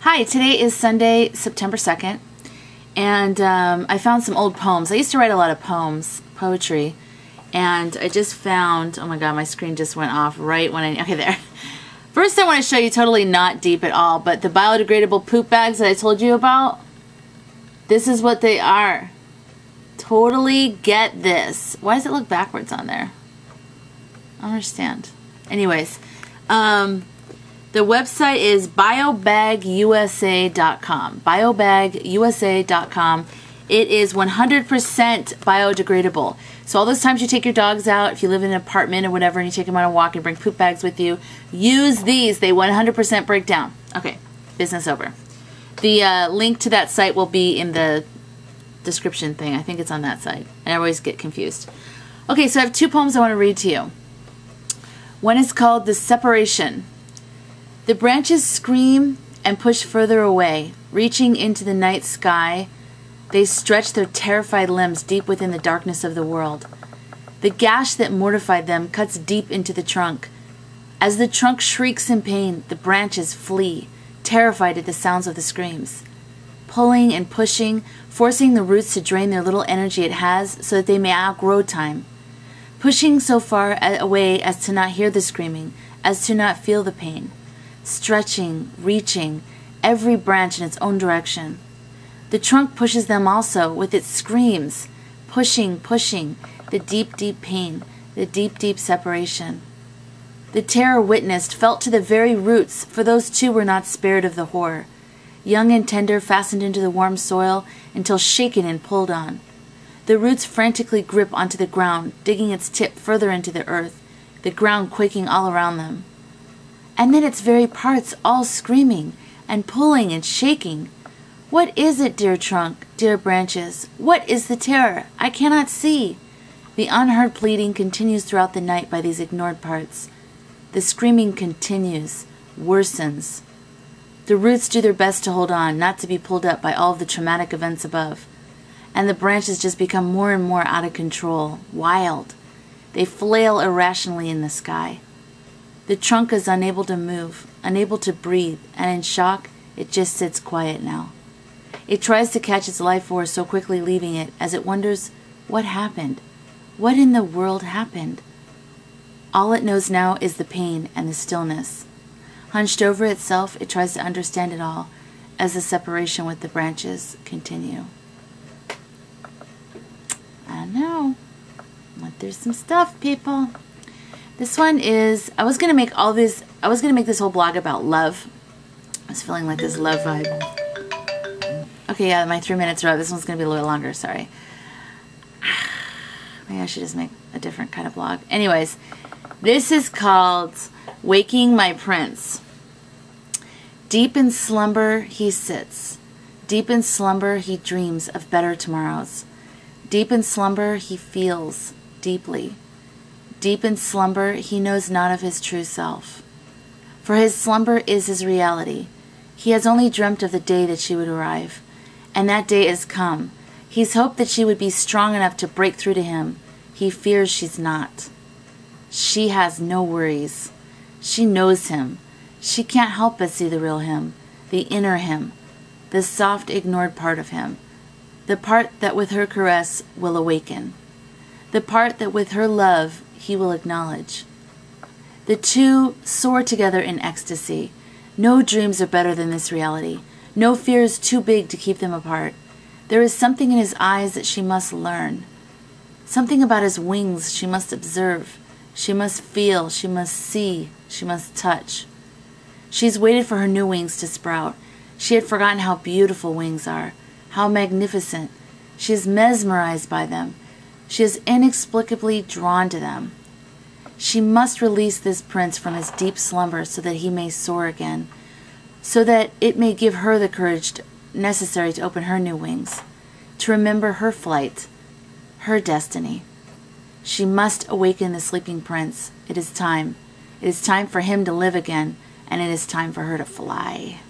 Hi, today is Sunday, September 2nd, and I found some old poems. I used to write a lot of poetry, and I just found, oh my god, my screen just went off right when okay, there. First I want to show you, totally not deep at all, but the biodegradable poop bags that I told you about, this is what they are. Totally get this. Why does it look backwards on there? I don't understand. Anyways, the website is biobagusa.com. Biobagusa.com. It is 100% biodegradable. So all those times you take your dogs out, if you live in an apartment or whatever, and you take them on a walk and bring poop bags with you, use these. They 100% break down. Okay, business over. The link to that site will be in the description thing. I think it's on that site. I always get confused. Okay, so I have two poems I want to read to you. One is called The Separation. The branches scream and push further away, reaching into the night sky. They stretch their terrified limbs deep within the darkness of the world. The gash that mortified them cuts deep into the trunk. As the trunk shrieks in pain, the branches flee, terrified at the sounds of the screams. Pulling and pushing, forcing the roots to drain their little energy it has so that they may outgrow time. Pushing so far away as to not hear the screaming, as to not feel the pain. Stretching, reaching, every branch in its own direction. The trunk pushes them also with its screams, pushing, pushing, the deep, deep pain, the deep, deep separation. The terror witnessed felt to the very roots, for those two were not spared of the horror. Young and tender, fastened into the warm soil until shaken and pulled on. The roots frantically grip onto the ground, digging its tip further into the earth, the ground quaking all around them. And then its very parts all screaming and pulling and shaking. What is it, dear trunk, dear branches? What is the terror? I cannot see. The unheard pleading continues throughout the night by these ignored parts. The screaming continues, worsens. The roots do their best to hold on, not to be pulled up by all of the traumatic events above. And the branches just become more and more out of control, wild. They flail irrationally in the sky. The trunk is unable to move, unable to breathe, and in shock, it just sits quiet now. It tries to catch its life force so quickly leaving it as it wonders what happened. What in the world happened? All it knows now is the pain and the stillness. Hunched over itself, it tries to understand it all as the separation with the branches continue. I know. Went through some stuff, people. This one is, I was going to make this whole blog about love. I was feeling like this love vibe. Okay, yeah, my 3 minutes are up. This one's going to be a little bit longer, sorry. Maybe I should just make a different kind of blog. Anyways, this is called Waking My Prince. Deep in slumber he sits. Deep in slumber he dreams of better tomorrows. Deep in slumber he feels deeply. Deep in slumber he knows not of his true self. For his slumber is his reality. He has only dreamt of the day that she would arrive. And that day is come. He's hoped that she would be strong enough to break through to him. He fears she's not. She has no worries. She knows him. She can't help but see the real him, the inner him, the soft, ignored part of him, the part that with her caress will awaken, the part that with her love he will acknowledge. The two soar together in ecstasy. No dreams are better than this reality. No fear is too big to keep them apart. There is something in his eyes that she must learn. Something about his wings she must observe. She must feel, she must see, she must touch. She's waited for her new wings to sprout. She had forgotten how beautiful wings are, how magnificent. She is mesmerized by them. She is inexplicably drawn to them. She must release this prince from his deep slumber so that he may soar again, so that it may give her the courage necessary to open her new wings, to remember her flight, her destiny. She must awaken the sleeping prince. It is time. It is time for him to live again, and it is time for her to fly.